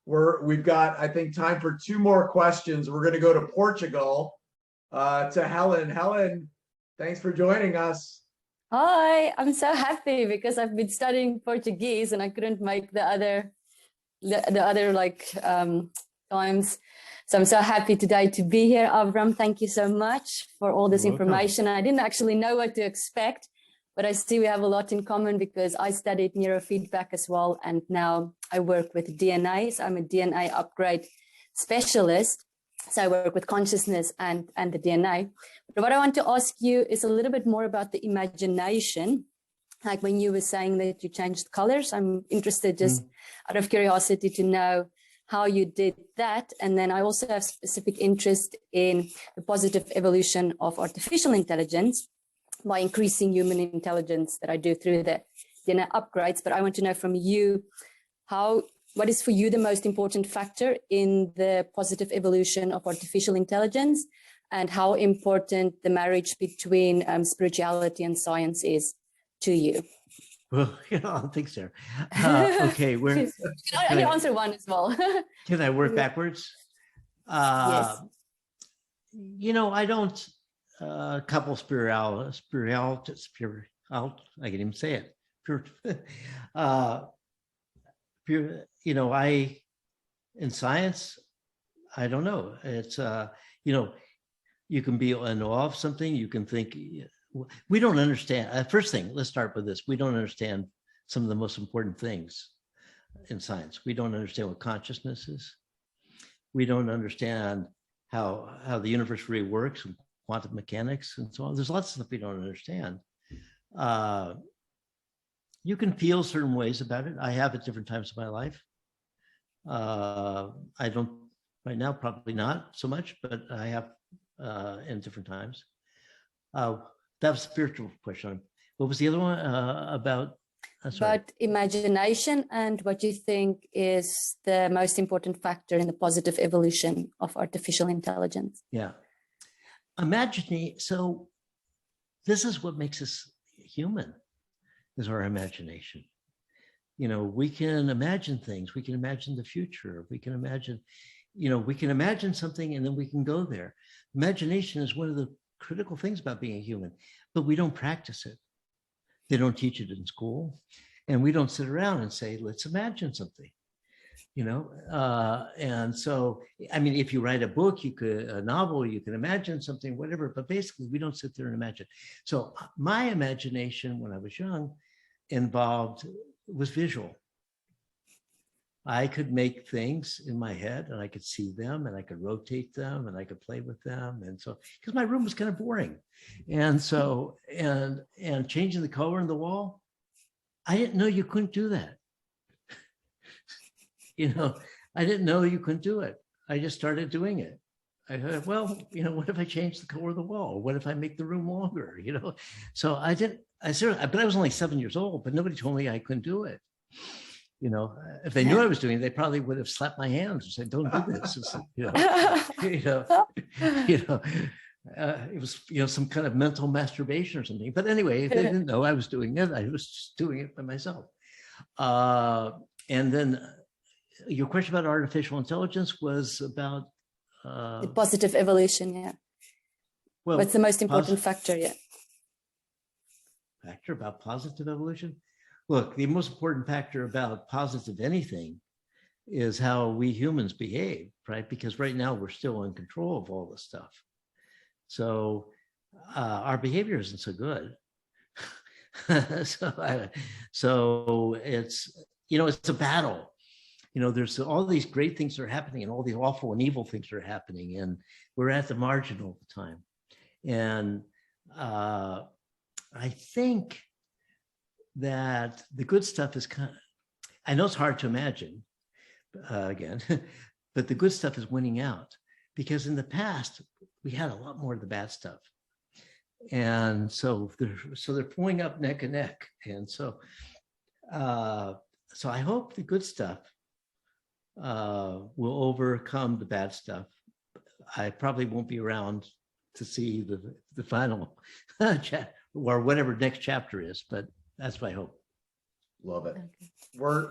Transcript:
we've got, I think, time for two more questions. We're going to go to Portugal, to Helen. Helen, thanks for joining us. Hi, I'm so happy because I've been studying Portuguese and I couldn't make the other times. So I'm so happy today to be here. Avram, thank you so much for all this information. I didn't actually know what to expect, but I see we have a lot in common because I studied neurofeedback as well. And now I work with DNA. So I'm a DNA upgrade specialist. So I work with consciousness and the DNA. But what I want to ask you is a little bit more about the imagination. Like when you were saying that you changed colors, I'm interested just out of curiosity to know how you did that. And then I also have specific interest in the positive evolution of artificial intelligence by increasing human intelligence that I do through the DNA upgrades. But I want to know from you, what is for you the most important factor in the positive evolution of artificial intelligence, and how important the marriage between spirituality and science is to you? Well, I don't think so. Okay, I can answer one as well. Can I work backwards? Yes. I don't couple spirituality, I can even say it. In science, I don't know. It's, you can be in awe of something. You can think, we don't understand. First thing, let's start with this. We don't understand some of the most important things in science. We don't understand what consciousness is. We don't understand how the universe really works, and quantum mechanics and so on. There's lots of stuff we don't understand. You can feel certain ways about it. I have at different times of my life. I don't right now, probably not so much, but I have in different times. That was a spiritual question. What was the other one about? About imagination and what you think is the most important factor in the positive evolution of artificial intelligence. Yeah. Imagining. So this is what makes us human, is our imagination. We can imagine things. We can imagine the future. We can imagine, we can imagine something and then we can go there. Imagination is one of the critical things about being a human, but we don't practice it. They don't teach it in school, and we don't sit around and say, let's imagine something, and so, I mean, if you write a book, a novel, you can imagine something, whatever, but basically we don't sit there and imagine. So my imagination when I was young was visual. I could make things in my head and I could see them and I could rotate them and I could play with them. And so, because my room was kind of boring. And so, and changing the color on the wall, I didn't know you couldn't do that. I didn't know you couldn't do it. I just started doing it. I thought, well, what if I change the color of the wall? What if I make the room longer? So but I was only 7 years old, but nobody told me I couldn't do it. If they knew I was doing it, they probably would have slapped my hands and said, "Don't do this." It was, some kind of mental masturbation or something. But anyway, they didn't know I was doing it. I was just doing it by myself. And then your question about artificial intelligence was about the positive evolution. Yeah. Well, what's the most important factor? Yeah. Factor about positive evolution? Look, the most important factor about positive anything is how we humans behave, right? Because right now we're still in control of all this stuff. So our behavior isn't so good. So it's, it's a battle. There's all these great things that are happening and all these awful and evil things that are happening. And we're at the margin all the time. And I think that the good stuff is I know it's hard to imagine, again, but the good stuff is winning out, because in the past we had a lot more of the bad stuff. And so they're pulling up neck and neck. And so I hope the good stuff will overcome the bad stuff. I probably won't be around to see the final or whatever next chapter is, but that's my hope. Love it. We're